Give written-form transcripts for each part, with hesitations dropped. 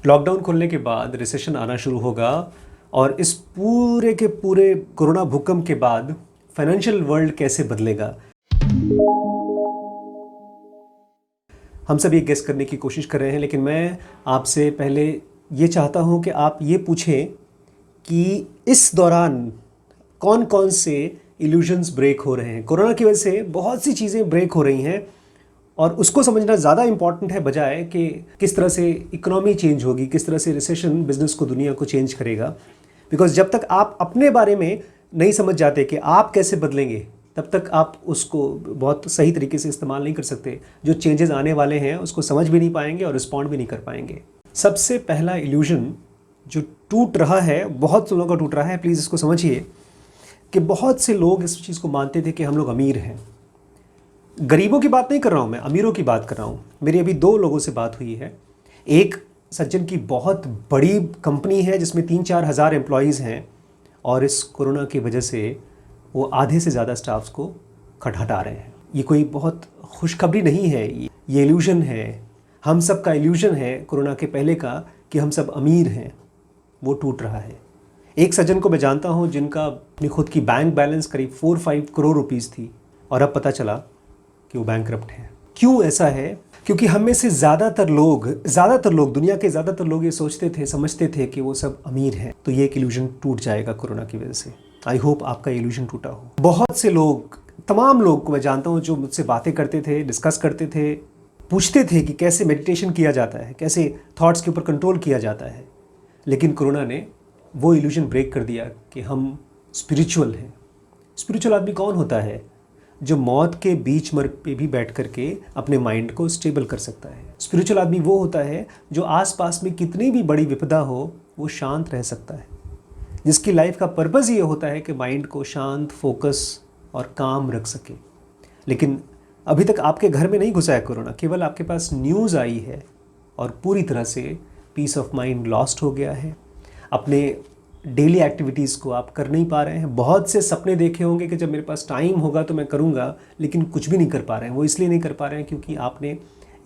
Lockdown खुलने के बाद रिसेशन आना शुरू होगा और इस पूरे के पूरे कोरोना भूकंप के बाद फाइनेंशियल वर्ल्ड कैसे बदलेगा, हम सब ये गेस करने की कोशिश कर रहे हैं। लेकिन मैं आपसे पहले ये चाहता हूँ कि आप ये पूछें कि इस दौरान कौन कौन से इल्यूजन्स ब्रेक हो रहे हैं। कोरोना की वजह से बहुत सी चीज़ें ब्रेक हो रही हैं और उसको समझना ज़्यादा इम्पॉर्टेंट है बजाय कि किस तरह से इकोनॉमी चेंज होगी, किस तरह से रिसेशन बिजनेस को, दुनिया को चेंज करेगा। बिकॉज जब तक आप अपने बारे में नहीं समझ जाते कि आप कैसे बदलेंगे, तब तक आप उसको बहुत सही तरीके से इस्तेमाल नहीं कर सकते। जो चेंजेस आने वाले हैं उसको समझ भी नहीं पाएंगे और रिस्पॉन्ड भी नहीं कर पाएंगे। सबसे पहला इल्यूजन जो टूट रहा है, बहुत लोगों का टूट रहा है, प्लीज़ इसको समझिए कि बहुत से लोग इस चीज़ को मानते थे कि हम लोग अमीर हैं। गरीबों की बात नहीं कर रहा हूँ मैं, अमीरों की बात कर रहा हूँ। मेरी अभी 2 लोगों से बात हुई है। एक सज्जन की बहुत बड़ी कंपनी है जिसमें 3-4 हज़ार एम्प्लॉयज़ हैं और इस कोरोना की वजह से वो आधे से ज़्यादा स्टाफ्स को हटा रहे हैं। ये कोई बहुत खुशखबरी नहीं है, ये इल्यूजन है। हम सब का इल्यूजन है कोरोना के पहले का कि हम सब अमीर हैं, वो टूट रहा है। एक सज्जन को मैं जानता हूँ जिनका अपनी खुद की बैंक बैलेंस करीब 4-5 करोड़ रुपीज़ थी और अब पता चला कि वो बैंकरप्ट है। क्यों ऐसा है? क्योंकि हम में से ज़्यादातर लोग दुनिया के ज़्यादातर लोग ये सोचते थे, समझते थे कि वो सब अमीर हैं। तो ये एक इल्यूजन टूट जाएगा कोरोना की वजह से। आई होप आपका इल्यूजन टूटा हो। बहुत से लोग, तमाम लोग को मैं जानता हूँ जो मुझसे बातें करते थे, डिस्कस करते थे, पूछते थे कि कैसे मेडिटेशन किया जाता है, कैसे थॉट्स के ऊपर कंट्रोल किया जाता है। लेकिन कोरोना ने वो इल्यूजन ब्रेक कर दिया कि हम स्पिरिचुअल हैं। स्पिरिचुअल आदमी कौन होता है? जो मौत के बीच मर पे भी बैठ करके अपने माइंड को स्टेबल कर सकता है। स्पिरिचुअल आदमी वो होता है जो आसपास में कितनी भी बड़ी विपदा हो वो शांत रह सकता है, जिसकी लाइफ का पर्पज़ ये होता है कि माइंड को शांत, फोकस और काम रख सके। लेकिन अभी तक आपके घर में नहीं घुसा है कोरोना, केवल आपके पास न्यूज़ आई है और पूरी तरह से पीस ऑफ माइंड लॉस्ट हो गया है। अपने डेली एक्टिविटीज़ को आप कर नहीं पा रहे हैं। बहुत से सपने देखे होंगे कि जब मेरे पास टाइम होगा तो मैं करूँगा, लेकिन कुछ भी नहीं कर पा रहे हैं। वो इसलिए नहीं कर पा रहे हैं क्योंकि आपने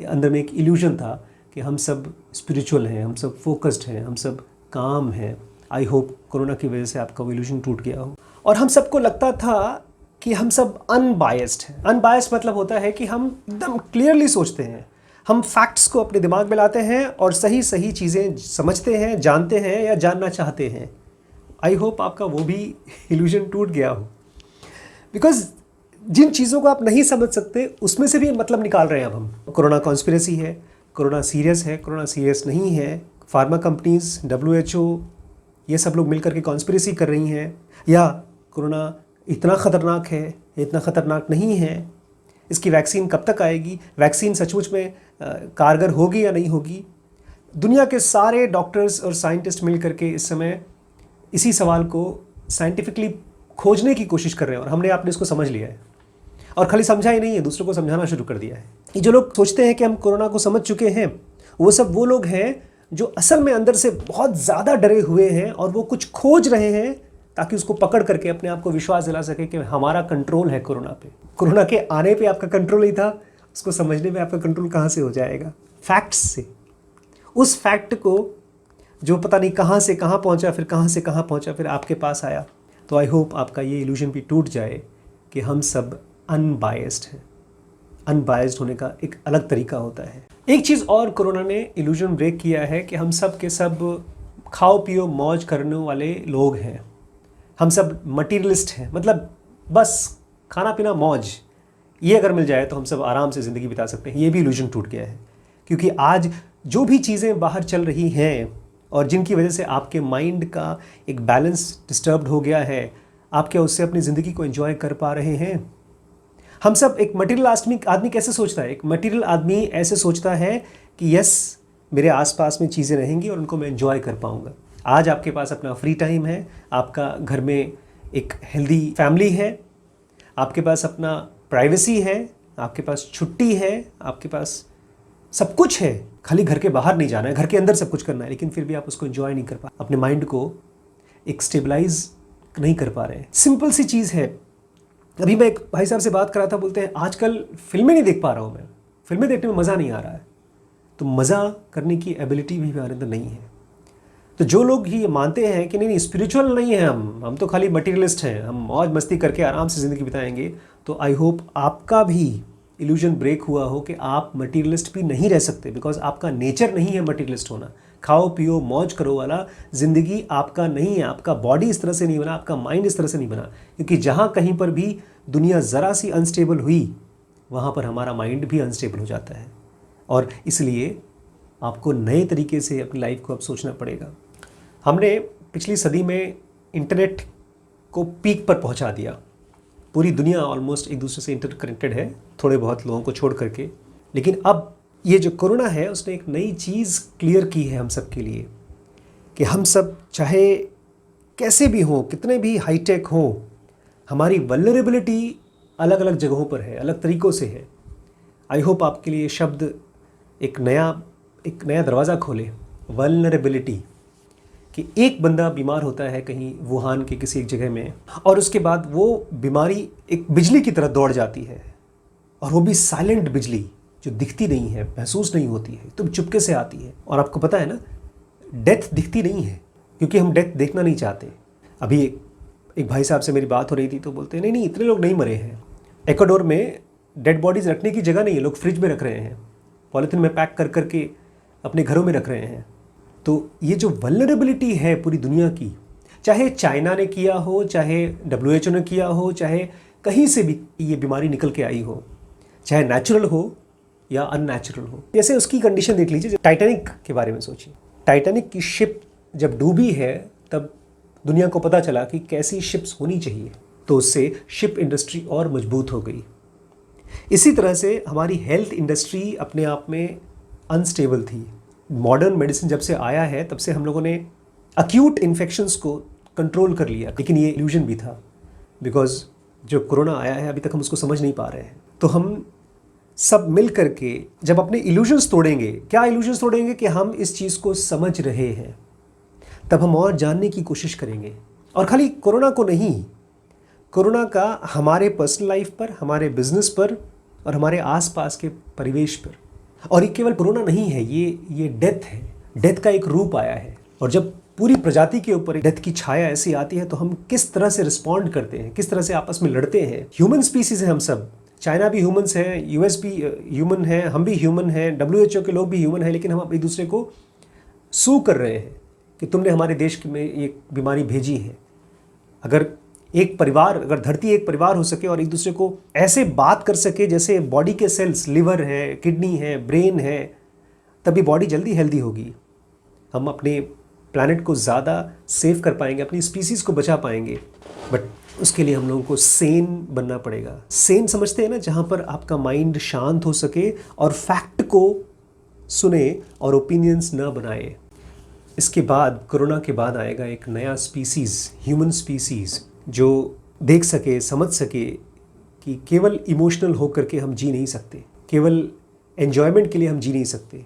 अंदर में एक इल्यूजन था कि हम सब स्पिरिचुअल हैं, हम सब फोकस्ड हैं, हम सब काम हैं। आई होप कोरोना की वजह से आपका वो इल्यूजन टूट गया हो। और हम सबको लगता था कि हम सब अनबायस्ड हैं। अनबायस्ड मतलब होता है कि हम एकदम क्लियरली सोचते हैं, हम फैक्ट्स को अपने दिमाग में लाते हैं और सही सही चीज़ें समझते हैं, जानते हैं या जानना चाहते हैं। आई होप आपका वो भी इल्यूजन टूट गया हो। बिकॉज जिन चीज़ों को आप नहीं समझ सकते उसमें से भी मतलब निकाल रहे हैं अब हम। कोरोना कॉन्स्पिरेसी है, कोरोना सीरियस है, कोरोना सीरियस नहीं है। फार्मा कंपनीज, WHO, ये सब लोग मिलकर के कॉन्स्पिरेसी कर रही हैं, या कोरोना इतना ख़तरनाक है, इतना ख़तरनाक नहीं है, इसकी वैक्सीन कब तक आएगी, वैक्सीन सचमुच में कारगर होगी या नहीं होगी। दुनिया के सारे डॉक्टर्स और साइंटिस्ट मिल करके इस समय इसी सवाल को साइंटिफिकली खोजने की कोशिश कर रहे हैं और हमने आपने इसको समझ लिया है। और खाली समझा ही नहीं है, दूसरों को समझाना शुरू कर दिया है। ये जो लोग सोचते हैं कि हम कोरोना को समझ चुके हैं, वो सब वो लोग हैं जो असल में अंदर से बहुत ज़्यादा डरे हुए हैं और वो कुछ खोज रहे हैं ताकि उसको पकड़ करके अपने आप को विश्वास दिला सके कि हमारा कंट्रोल है कोरोना पे। कोरोना के आने पे आपका कंट्रोल नहीं था, उसको समझने में आपका कंट्रोल कहाँ से हो जाएगा? फैक्ट्स से। उस फैक्ट को जो पता नहीं कहाँ से कहाँ पहुँचा, फिर कहाँ से कहाँ पहुँचा, फिर आपके पास आया। तो आई होप आपका ये इल्यूजन भी टूट जाए कि हम सब अनबायस्ड हैं। अनबायस्ड होने का एक अलग तरीका होता है। एक चीज़ और कोरोना ने इल्यूजन ब्रेक किया है कि हम सब के सब खाओ पियो मौज करने वाले लोग हैं। हम सब मटीरियलिस्ट हैं, मतलब बस खाना पीना मौज, ये अगर मिल जाए तो हम सब आराम से ज़िंदगी बिता सकते हैं। ये भी इल्यूजन टूट गया है क्योंकि आज जो भी चीज़ें बाहर चल रही हैं और जिनकी वजह से आपके माइंड का एक बैलेंस डिस्टर्ब्ड हो गया है, आप क्या उससे अपनी ज़िंदगी को एंजॉय कर पा रहे हैं? हम सब, एक मटीरियल आदमी कैसे सोचता है? एक मटीरियल आदमी ऐसे सोचता है कि यस, मेरे आसपास में चीज़ें रहेंगी और उनको मैं एंजॉय कर पाऊँगा। आज आपके पास अपना फ्री टाइम है, आपका घर में एक हेल्दी फैमिली है, आपके पास अपना प्राइवेसी है, आपके पास छुट्टी है, आपके पास सब कुछ है। खाली घर के बाहर नहीं जाना है, घर के अंदर सब कुछ करना है, लेकिन फिर भी आप उसको एंजॉय नहीं कर पा, अपने माइंड को एक स्टेबलाइज नहीं कर पा रहे हैं। सिंपल सी चीज़ है। अभी मैं एक भाई साहब से बात कर रहा था, बोलते हैं आजकल फिल्में नहीं देख पा रहा हूँ मैं, फिल्में देखने में मज़ा नहीं आ रहा है। तो मज़ा करने की एबिलिटी भी हमारे अंदर नहीं है। तो जो लोग ही मानते हैं कि नहीं स्पिरिचुअल नहीं है, हम तो खाली मटीरियलिस्ट हैं, हम मौज मस्ती करके आराम से ज़िंदगी बिताएंगे, तो आई होप आपका भी इल्यूजन ब्रेक हुआ हो कि आप मटीरियलिस्ट भी नहीं रह सकते, बिकॉज आपका नेचर नहीं है मटीरियलिस्ट होना। खाओ पियो मौज करो वाला ज़िंदगी आपका नहीं है, आपका बॉडी इस तरह से नहीं बना, आपका माइंड इस तरह से नहीं बना। क्योंकि जहाँ कहीं पर भी दुनिया ज़रा सी अनस्टेबल हुई, वहाँ पर हमारा माइंड भी अनस्टेबल हो जाता है। और इसलिए आपको नए तरीके से अपनी लाइफ को अब सोचना पड़ेगा। हमने पिछली सदी में इंटरनेट को पीक पर पहुंचा दिया। पूरी दुनिया ऑलमोस्ट एक दूसरे से इंटरकनेक्टेड है, थोड़े बहुत लोगों को छोड़ करके। लेकिन अब ये जो कोरोना है उसने एक नई चीज़ क्लियर की है हम सब के लिए, कि हम सब चाहे कैसे भी हों, कितने भी हाईटेक हों, हमारी वल्नरेबिलिटी अलग अलग जगहों पर है, अलग तरीक़ों से है। आई होप आपके लिए शब्द एक नया दरवाज़ा खोले, वल्नरेबिलिटी। कि एक बंदा बीमार होता है कहीं वुहान के किसी एक जगह में, और उसके बाद वो बीमारी एक बिजली की तरह दौड़ जाती है, और वो भी साइलेंट बिजली जो दिखती नहीं है, महसूस नहीं होती है, तो चुपके से आती है। और आपको पता है ना, डेथ दिखती नहीं है, क्योंकि हम डेथ देखना नहीं चाहते। अभी एक भाई साहब से मेरी बात हो रही थी, तो बोलते हैं नहीं इतने लोग नहीं मरे हैं। इक्वाडोर में डेड बॉडीज़ रखने की जगह नहीं है, लोग फ्रिज में रख रहे हैं, पॉलीथीन में पैक कर करके अपने घरों में रख रहे हैं। तो ये जो वल्नरेबिलिटी है पूरी दुनिया की, चाहे चाइना ने किया हो, चाहे WHO ने किया हो, चाहे कहीं से भी ये बीमारी निकल के आई हो, चाहे नेचुरल हो या अननेचुरल हो। जैसे उसकी कंडीशन देख लीजिए, टाइटैनिक के बारे में सोचिए। टाइटैनिक की शिप जब डूबी है तब दुनिया को पता चला कि कैसी शिप्स होनी चाहिए, तो उससे शिप इंडस्ट्री और मजबूत हो गई। इसी तरह से हमारी हेल्थ इंडस्ट्री अपने आप में अनस्टेबल थी। मॉडर्न मेडिसिन जब से आया है तब से हम लोगों ने अक्यूट इन्फेक्शंस को कंट्रोल कर लिया, लेकिन ये इल्यूजन भी था, बिकॉज जो कोरोना आया है अभी तक हम उसको समझ नहीं पा रहे हैं। तो हम सब मिल करके जब अपने इल्यूजन्स तोड़ेंगे, क्या इल्यूजन्स तोड़ेंगे कि हम इस चीज़ को समझ रहे हैं, तब हम और जानने की कोशिश करेंगे। और खाली कोरोना को नहीं, कोरोना का हमारे पर्सनल लाइफ पर, हमारे बिजनेस पर और हमारे आसपास के परिवेश पर। और ये केवल कोरोना नहीं है, ये डेथ है, डेथ का एक रूप आया है। और जब पूरी प्रजाति के ऊपर डेथ की छाया ऐसी आती है तो हम किस तरह से रिस्पॉन्ड करते हैं, किस तरह से आपस में लड़ते हैं। ह्यूमन स्पीसीज है हम सब, चाइना भी ह्यूमन्स हैं, US भी ह्यूमन है, हम भी ह्यूमन हैं, WHO के लोग भी ह्यूमन हैं, लेकिन हम एक दूसरे को सू कर रहे हैं कि तुमने हमारे देश में एक बीमारी भेजी है। अगर धरती एक परिवार हो सके और एक दूसरे को ऐसे बात कर सके जैसे बॉडी के सेल्स, लिवर है, किडनी है, ब्रेन है, तभी बॉडी जल्दी हेल्दी होगी। हम अपने प्लैनेट को ज़्यादा सेव कर पाएंगे, अपनी स्पीसीज़ को बचा पाएंगे। बट उसके लिए हम लोगों को सेन बनना पड़ेगा। सेन समझते हैं ना, जहाँ पर आपका माइंड शांत हो सके और फैक्ट को सुने और ओपिनियंस ना बनाए। इसके बाद, कोरोना के बाद आएगा एक नया स्पीसीज़, ह्यूमन स्पीसीज़, जो देख सके, समझ सके कि केवल इमोशनल होकर के हम जी नहीं सकते, केवल एन्जॉयमेंट के लिए हम जी नहीं सकते।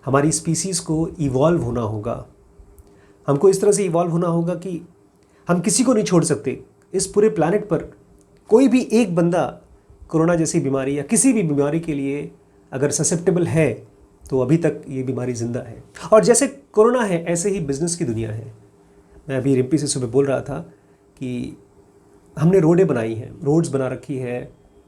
हमारी स्पीसीज़ को इवॉल्व होना होगा। हमको इस तरह से इवॉल्व होना होगा कि हम किसी को नहीं छोड़ सकते। इस पूरे प्लैनेट पर कोई भी एक बंदा कोरोना जैसी बीमारी या किसी भी बीमारी के लिए अगर ससेप्टेबल है तो अभी तक ये बीमारी ज़िंदा है। और जैसे कोरोना है ऐसे ही बिज़नेस की दुनिया है। मैं अभी रिम्पी से सुबह बोल रहा था कि हमने रोडें बनाई हैं, रोड्स बना रखी है,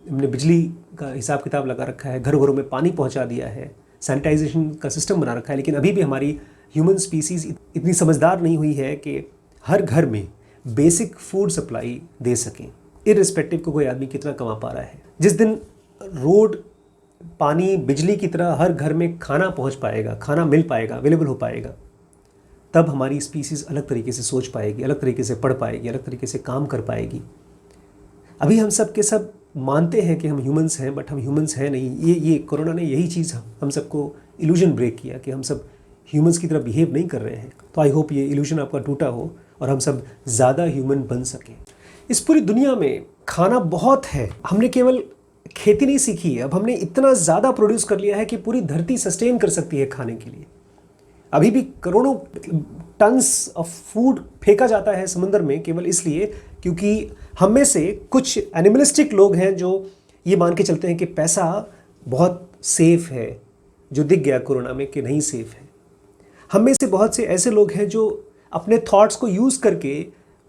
हमने बिजली का हिसाब किताब लगा रखा है, घरों घरों में पानी पहुंचा दिया है, सैनिटाइजेशन का सिस्टम बना रखा है, लेकिन अभी भी हमारी ह्यूमन स्पीसीज़ इतनी समझदार नहीं हुई है कि हर घर में बेसिक फूड सप्लाई दे सकें, इर्रिस्पेक्टिव को कोई आदमी कितना कमा पा रहा है। जिस दिन रोड, पानी, बिजली की तरह हर घर में खाना पहुंच पाएगा, खाना मिल पाएगा, अवेलेबल हो पाएगा, तब हमारी स्पीसीज़ अलग तरीके से सोच पाएगी, अलग तरीके से पढ़ पाएगी, अलग तरीके से काम कर पाएगी। अभी हम सब के सब मानते हैं कि हम ह्यूमंस हैं, बट हम ह्यूमंस हैं नहीं। ये कोरोना ने यही चीज़ हम सबको इल्यूजन ब्रेक किया कि हम सब ह्यूमंस की तरह बिहेव नहीं कर रहे हैं। तो आई होप ये इल्यूजन आपका टूटा हो और हम सब ज़्यादा ह्यूमन बन सकें। इस पूरी दुनिया में खाना बहुत है, हमने केवल खेती नहीं सीखी है, अब हमने इतना ज़्यादा प्रोड्यूस कर लिया है कि पूरी धरती सस्टेन कर सकती है खाने के लिए। अभी भी करोड़ों टन्स ऑफ फूड फेंका जाता है समंदर में, केवल इसलिए क्योंकि हम में से कुछ एनिमलिस्टिक लोग हैं जो ये मान के चलते हैं कि पैसा बहुत सेफ है, जो दिख गया कोरोना में कि नहीं सेफ है। हम में से बहुत से ऐसे लोग हैं जो अपने थॉट्स को यूज़ करके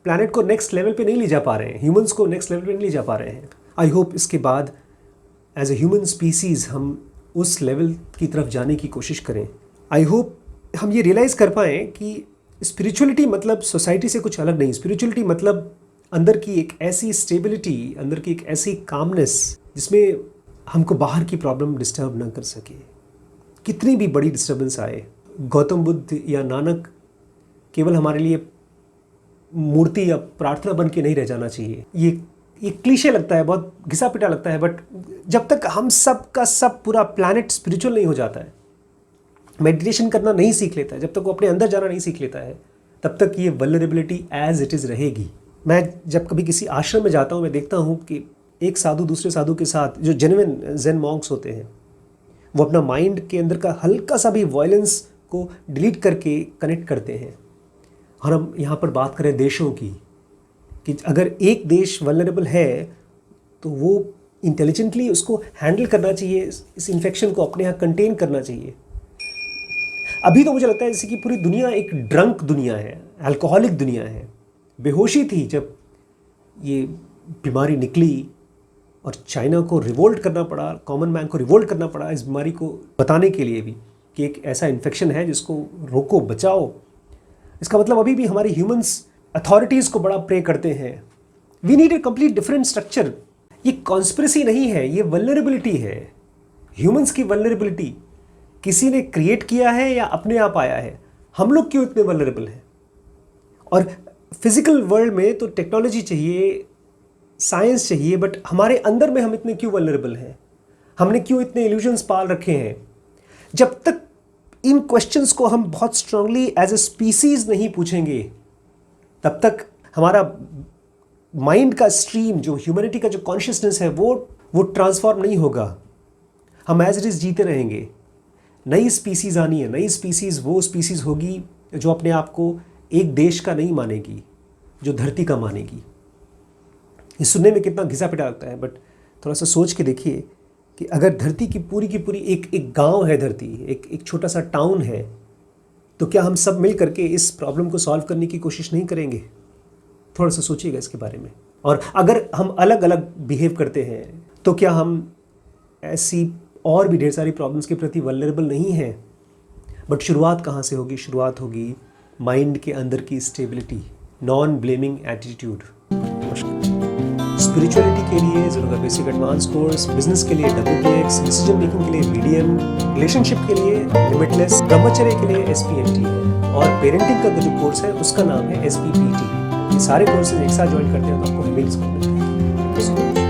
प्लैनेट को नेक्स्ट लेवल पे नहीं ले जा पा रहे हैं, ह्यूमंस को नेक्स्ट लेवल पे नहीं ले जा पा रहे हैं। आई होप इसके बाद एज ए ह्यूमन स्पीसीज़ हम उस लेवल की तरफ जाने की कोशिश करें। आई होप हम ये रियलाइज़ कर पाएँ कि स्पिरिचुअलिटी मतलब सोसाइटी से कुछ अलग नहीं। स्पिरिचुअलिटी मतलब अंदर की एक ऐसी स्टेबिलिटी, अंदर की एक ऐसी कामनेस जिसमें हमको बाहर की प्रॉब्लम डिस्टर्ब ना कर सके। कितनी भी बड़ी डिस्टर्बेंस आए, गौतम बुद्ध या नानक केवल हमारे लिए मूर्ति या प्रार्थना बन के नहीं रह जाना चाहिए। ये क्लीशे लगता है, बहुत घिसा पिटा लगता है, बट जब तक हम सब का सब पूरा प्लैनेट स्पिरिचुअल नहीं हो जाता है, मेडिटेशन करना नहीं सीख लेता है, जब तक वो अपने अंदर जाना नहीं सीख लेता है, तब तक ये वल्नरेबिलिटी एज इट इज़ रहेगी। मैं जब कभी किसी आश्रम में जाता हूँ, मैं देखता हूँ कि एक साधु दूसरे साधु के साथ, जो जेन्युइन ज़ेन मॉन्क्स होते हैं, वो अपना माइंड के अंदर का हल्का सा भी वायलेंस को डिलीट करके कनेक्ट करते हैं। और हम यहाँ पर बात करें देशों की, कि अगर एक देश वल्नरेबल है तो वो इंटेलिजेंटली उसको हैंडल करना चाहिए, इस इन्फेक्शन को अपने यहाँ कंटेन करना चाहिए। अभी तो मुझे लगता है जैसे कि पूरी दुनिया एक ड्रंक दुनिया है, अल्कोहलिक दुनिया है। बेहोशी थी जब ये बीमारी निकली और चाइना को रिवोल्ट करना पड़ा, कॉमन मैन को रिवोल्ट करना पड़ा इस बीमारी को बताने के लिए भी कि एक ऐसा इन्फेक्शन है जिसको रोको, बचाओ। इसका मतलब अभी भी हमारी ह्यूमंस अथॉरिटीज़ को बड़ा प्रे करते हैं। We need a complete different structure. ये कॉन्स्पिरेसी नहीं है, ये वल्नरेबिलिटी है। ह्यूमंस की वल्नरेबिलिटी किसी ने क्रिएट किया है या अपने आप आया है? हम लोग क्यों इतने वल्नरेबल हैं? और फिजिकल वर्ल्ड में तो टेक्नोलॉजी चाहिए, साइंस चाहिए, बट हमारे अंदर में हम इतने क्यों वल्नरेबल हैं? हमने क्यों इतने इल्यूजन्स पाल रखे हैं? जब तक इन क्वेश्चंस को हम बहुत स्ट्रांगली एज ए स्पीसीज नहीं पूछेंगे, तब तक हमारा माइंड का स्ट्रीम, जो ह्यूमैनिटी का जो कॉन्शियसनेस है, वो ट्रांसफॉर्म नहीं होगा। हम एज इट इज़ जीते रहेंगे। नई स्पीसीज़ आनी है, नई स्पीसीज़ वो स्पीसीज़ होगी जो अपने आप को एक देश का नहीं मानेगी, जो धरती का मानेगी। ये सुनने में कितना घिसा पिटा लगता है, बट थोड़ा सा सोच के देखिए कि अगर धरती की पूरी एक गांव है, धरती एक छोटा सा टाउन है, तो क्या हम सब मिल करके इस प्रॉब्लम को सॉल्व करने की कोशिश नहीं करेंगे? थोड़ा सा सोचिएगा इसके बारे में। और अगर हम अलग अलग बिहेव करते हैं तो क्या हम ऐसी और भी ढेर सारी प्रॉब्लम्स के प्रति वल्नरेबल नहीं हैं? बट शुरुआत कहाँ से होगी? शुरुआत होगी माइंड के अंदर की stability, non blaming attitude. Spirituality के लिए ज़रूर बेसिक एडवांस कोर्स, बिजनेस के लिए WPX, डिसीजन मेकिंग के लिए BDM, रिलेशनशिप के लिए लिमिटलेस, ब्रह्मचर्य के लिए SPMT है, और पेरेंटिंग का जो कोर्स है उसका नाम है SPPT। ये सारे कोर्सेज एक साथ ज्वाइन करते हैं तो आपको हेमिल्स मिलता है।